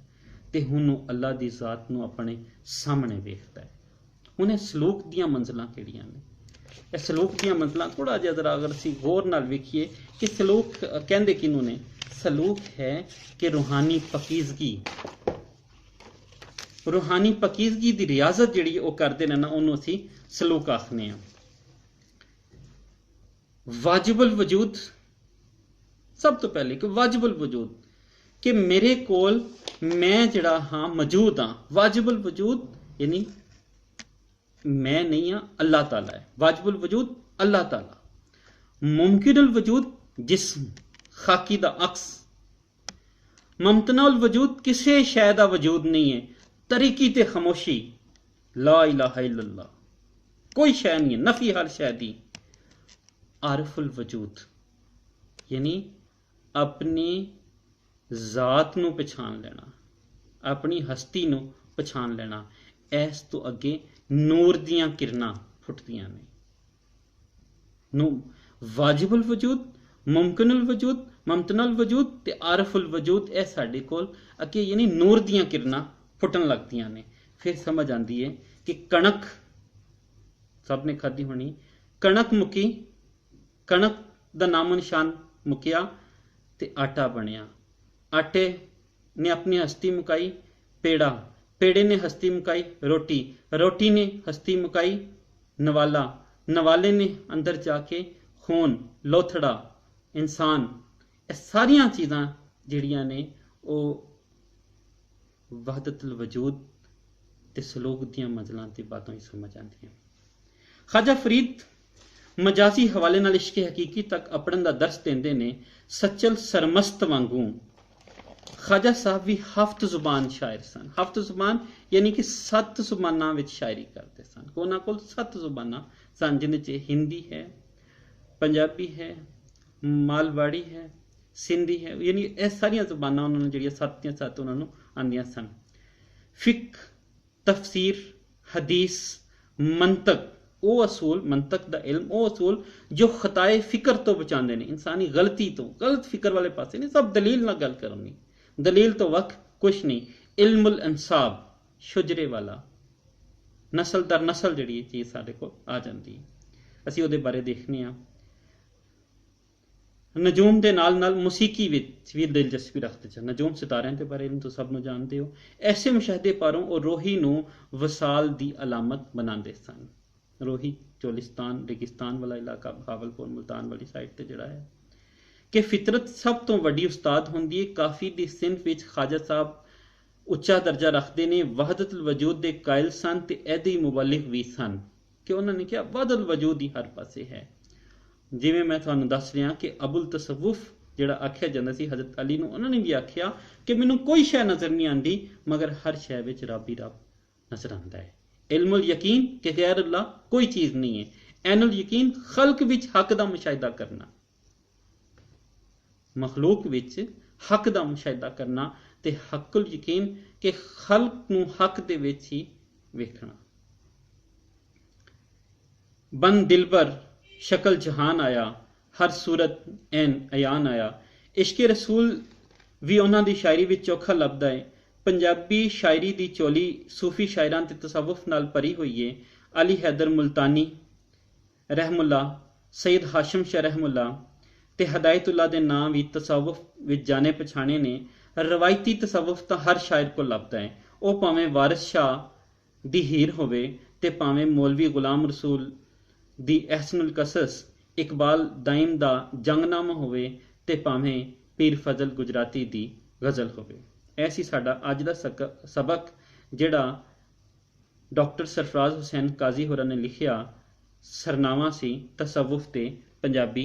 ते हुण अल्लाह दी जात नूं अपने सामने वेखदा है। हुण सलूक दियां मंजिलां किहड़ियां ने? इस सलूक दियां मंजिलां थोड़ा जिहा जरा अगर असीं गौर नाल वेखीए कि सलूक कहंदे किहनूं ने? सलूक है कि रूहानी पकीज़गी, रूहानी पकीज़गी दी रियाजत जिहड़ी ओह करदे ने ना, उहनूं असीं सलूक आखने आ। वाजिबुल वजूद, सब तो पहले कि वाजिबुल वजूद कि मेरे कोल मैं जड़ा हाँ मौजूद हाँ। वाजिबुल वजूद यानी मैं नहीं हाँ, अल्लाह ताला है। वाजिबुल वजूद अल्लाह ताला। मुमकिनुल वजूद जिस्म, खाकी दा अक्स। मुमतनाउल वजूद किसी शै दा वजूद नहीं है। तरीकी ते खामोशी, ला इलाहा इल्लल्लाह, कोई शै नहीं है, नफी हर शै दी। आरिफुल वजूद यानी अपनी जात नूं पछाण लेना, अपनी हस्ती नूं पछाण लेना। इस तो अगे नूर दियां किरणां फुटदियां ने। ਨੂੰ ਵਾਜਿਬੁਲ ਵਜੂਦ, ਮੁਮਕਿਨੁਲ ਵਜੂਦ, ਮੁਮਤਨਲ ਵਜੂਦ ਤੇ ਆਰਫੁਲ ਵਜੂਦ, ਇਹ ਸਾਡੇ ਕੋਲ ਅੱਗੇ ਯਾਨੀ ਨੂਰ ਦੀਆਂ ਕਿਰਨਾਂ ਫੁੱਟਣ ਲੱਗਦੀਆਂ ਨੇ। ਫਿਰ ਸਮਝ ਆਉਂਦੀ ਹੈ ਕਿ ਕਣਕ ਸਭ ਨੇ ਖਾਧੀ ਹੋਣੀ, ਕਣਕ ਮੁੱਕੀ, ਕਣਕ ਦਾ ਨਾਮੋ ਨਿਸ਼ਾਨ ਮੁੱਕਿਆ ਤੇ ਆਟਾ ਬਣਿਆ। ਆਟੇ ਨੇ ਆਪਣੀ ਹਸਤੀ ਮੁਕਾਈ, ਪੇੜਾ, ਪੇੜੇ ਨੇ ਹਸਤੀ ਮੁਕਾਈ, ਰੋਟੀ, ਰੋਟੀ ਨੇ ਹਸਤੀ ਮੁਕਾਈ, ਨਵਾਲਾ, ਨਵਾਲੇ ਨੇ ਅੰਦਰ ਜਾ ਕੇ ਖੂਨ, ਲੋਥੜਾ, ਇਨਸਾਨ। ਇਹ ਸਾਰੀਆਂ ਚੀਜ਼ਾਂ ਜਿਹੜੀਆਂ ਨੇ ਉਹ ਵਹਦਤੁਲ ਵਜੂਦ ਤੇ ਸਲੂਕ ਦੀਆਂ ਮੰਜ਼ਲਾਂ ਤੇ ਬਾਤੋਂ ਹੀ ਸਮਝ ਆਉਂਦੀਆਂ। ਖਾਜਾ ਫਰੀਦ ਮਜਾਜ਼ੀ ਹਵਾਲੇ ਨਾਲ ਇਸ਼ਕ ਹਕੀਕੀ ਤੱਕ ਆਪਣਨ ਦਾ ਦਰਸ ਦਿੰਦੇ ਨੇ। ਸੱਚਲ ਸਰਮਸਤ ਵਾਂਗੂ ਖਾਜਾ ਸਾਹਿਬ ਵੀ ਹਫਤ ਜ਼ੁਬਾਨ ਸ਼ਾਇਰ ਸਨ। ਹਫਤ ਜ਼ੁਬਾਨ ਯਾਨੀ ਕਿ 7 ਜ਼ੁਬਾਨਾਂ ਵਿੱਚ ਸ਼ਾਇਰੀ ਕਰਦੇ ਸਨ। ਉਹਨਾਂ ਕੋਲ 7 ਜ਼ੁਬਾਨਾਂ ਸਨ, ਜਿਹਦੇ 'ਚ ਹਿੰਦੀ ਹੈ, ਪੰਜਾਬੀ ਹੈ, ਮਾਲਵਾੜੀ ਹੈ, ਸਿੰਧੀ ਹੈ, ਯਾਨੀ ਇਹ ਸਾਰੀਆਂ ਜ਼ੁਬਾਨਾਂ ਉਹਨਾਂ ਨੂੰ ਜਿਹੜੀਆਂ 7 ਦੀਆਂ 7 ਉਹਨਾਂ ਨੂੰ ਆਉਂਦੀਆਂ ਸਨ। ਫਿਕ, ਤਫਸੀਰ, ਹਦੀਸ, ਮੰਤਕ, ਉਹ ਅਸੂਲ, ਮੰਤਕ ਦਾ ਇਲਮ, ਉਹ ਅਸੂਲ ਜੋ ਖਤਾਏ ਫਿਕਰ ਤੋਂ ਬਚਾਉਂਦੇ ਨੇ, ਇਨਸਾਨੀ ਗਲਤੀ ਤੋਂ, ਗਲਤ ਫਿਕਰ ਵਾਲੇ ਪਾਸੇ ਨਹੀਂ। ਸਭ ਦਲੀਲ ਨਾਲ ਗੱਲ ਕਰਨੀ, ਦਲੀਲ ਤੋਂ ਵਕ ਕੁਛ ਨਹੀਂ। ਇਲਮੁਲ ਇਨਸਾਬ, ਸ਼ੁਜਰੇ ਵਾਲਾ, ਨਸਲ ਦਰ ਨਸਲ ਜਿਹੜੀ ਇਹ ਚੀਜ਼ ਸਾਡੇ ਕੋਲ ਆ ਜਾਂਦੀ ਹੈ। ਅਸੀਂ ਉਹਦੇ ਬਾਰੇ ਦੇਖਨੇ ਆ। ਨਜੂਮ ਦੇ ਨਾਲ ਨਾਲ ਮੌਸੀਕੀ ਵਿੱਚ ਵੀ ਦਿਲਚਸਪੀ ਰੱਖਦੇ ਸਨ। ਨਜੂਮ ਸਿਤਾਰਿਆਂ ਦੇ ਬਾਰੇ ਤੁਸੀਂ ਸਭ ਨੂੰ ਜਾਣਦੇ ਹੋ। ਐਸੇ ਮੁਸ਼ਾਹਦੇ ਪਾਰੋਂ ਉਹ ਰੋਹੀ ਨੂੰ ਵਸਾਲ ਦੀ ਅਲਾਮਤ ਬਣਾਉਂਦੇ ਸਨ। ਰੋਹੀ ਚੋਲਿਸਤਾਨ, ਰੇਗਿਸਤਾਨ ਵਾਲਾ ਇਲਾਕਾ, ਬਹਾਵਲਪੁਰ, ਮੁਲਤਾਨ ਵਾਲੀ ਸਾਈਡ ਤੇ ਜਿਹੜਾ ਹੈ ਕਿ ਫਿਤਰਤ ਸਭ ਤੋਂ ਵੱਡੀ ਉਸਤਾਦ ਹੁੰਦੀ ਹੈ। ਕਾਫੀ ਦੀ ਸਿੰਫ ਵਿੱਚ ਖਾਜਾ ਸਾਹਿਬ ਉੱਚਾ ਦਰਜਾ ਰੱਖਦੇ ਨੇ। ਵਹਦਤੁਲ ਵਜੂਦ ਦੇ ਕਾਇਲ ਸਨ ਤੇ ਇਹਦੇ ਮੁਬਲਿਗ ਵੀ ਸਨ ਕਿ ਉਹਨਾਂ ਨੇ ਕਿਹਾ ਵਹਦਤੁਲ ਵਜੂਦ ਹੀ ਹਰ ਪਾਸੇ ਹੈ। ਜਿਵੇਂ ਮੈਂ ਤੁਹਾਨੂੰ ਦੱਸ ਰਿਹਾ ਕਿ ਅਬੁਲ ਤਸਵੁਫ ਜਿਹੜਾ ਆਖਿਆ ਜਾਂਦਾ ਸੀ ਹਜ਼ਰਤ ਅਲੀ ਨੂੰ, ਉਹਨਾਂ ਨੇ ਵੀ ਆਖਿਆ ਕਿ ਮੈਨੂੰ ਕੋਈ ਸ਼ੈ ਨਜ਼ਰ ਨਹੀਂ ਆਉਂਦੀ ਮਗਰ ਹਰ ਸ਼ੈ ਵਿੱਚ ਰੱਬ ਹੀ ਰੱਬ ਨਜ਼ਰ ਆਉਂਦਾ ਹੈ। ਇਲਮੁਲ ਯਕੀਨ ਕਿ ਗੈਰ ਅੱਲਾ ਕੋਈ ਚੀਜ਼ ਨਹੀਂ ਹੈ। ਐਨੁਲ ਯਕੀਨ ਖਲਕ ਵਿੱਚ ਹੱਕ ਦਾ ਮੁਸ਼ਾਹਿਦਾ ਕਰਨਾ, ਮਖਲੂਕ ਵਿੱਚ ਹੱਕ ਦਾ ਮੁਸ਼ਾਹਿਦਾ ਕਰਨਾ, ਤੇ ਹੱਕੁਲ ਯਕੀਨ ਕਿ ਖਲਕ ਨੂੰ ਹੱਕ ਦੇ ਵਿੱਚ ਹੀ ਵੇਖਣਾ। ਬਨ ਦਿਲਬਰ ਸ਼ਕਲ ਜਹਾਨ ਆਇਆ, ਹਰ ਸੂਰਤ ਐਨ ਅਯਾਨ ਆਇਆ। ਇਸ਼ਕ ਰਸੂਲ ਵੀ ਉਹਨਾਂ ਦੀ ਸ਼ਾਇਰੀ ਵਿੱਚ ਚੋਖਾ ਲੱਭਦਾ ਹੈ। ਪੰਜਾਬੀ ਸ਼ਾਇਰੀ ਦੀ ਚੋਲੀ ਸੂਫੀ ਸ਼ਾਇਰਾਂ ਤੇ ਤਸਵੁਫ ਨਾਲ ਭਰੀ ਹੋਈ ਹੈ। ਅਲੀ ਹੈਦਰ ਮੁਲਤਾਨੀ ਰਹਿਮੁੱਲਾ, ਸੈਦ ਹਾਸ਼ਮ ਸ਼ਾਹ ਰਹਿਮੁੱਲਾ ਤੇ ਹਦਾਇਤੁੱਲਾ ਦੇ ਨਾਂ ਵੀ ਤਸਵੁਫ ਵਿੱਚ ਜਾਣੇ ਪਛਾਣੇ ਨੇ। ਰਵਾਇਤੀ ਤਸਵੁਫ ਤਾਂ ਹਰ ਸ਼ਾਇਰ ਕੋਲ ਲੱਭਦਾ ਹੈ, ਉਹ ਭਾਵੇਂ ਵਾਰਿਸ ਸ਼ਾਹ ਦੀ ਹੀਰ ਹੋਵੇ ਤੇ ਭਾਵੇਂ ਮੌਲਵੀ ਗੁਲਾਮ ਰਸੂਲ ਦੀ ਅਹਿਸਨੁਲ ਕਸਸ, ਇਕਬਾਲ ਦਾਇਮ ਦਾ ਜੰਗਨਾਮਾ ਹੋਵੇ ਤੇ ਭਾਵੇਂ ਪੀਰ ਫਜ਼ਲ ਗੁਜਰਾਤੀ ਦੀ ਗਜ਼ਲ ਹੋਵੇ। ਇਹ ਸੀ ਸਾਡਾ ਅੱਜ ਦਾ ਸਬਕ ਜਿਹੜਾ ਡਾਕਟਰ ਸਰਫਰਾਜ਼ ਹੁਸੈਨ ਕਾਜ਼ੀ ਹੋਰਾਂ ਨੇ ਲਿਖਿਆ। ਸਰਨਾਮਾ ਸੀ ਤਸਵੁਫ ਤੇ ਪੰਜਾਬੀ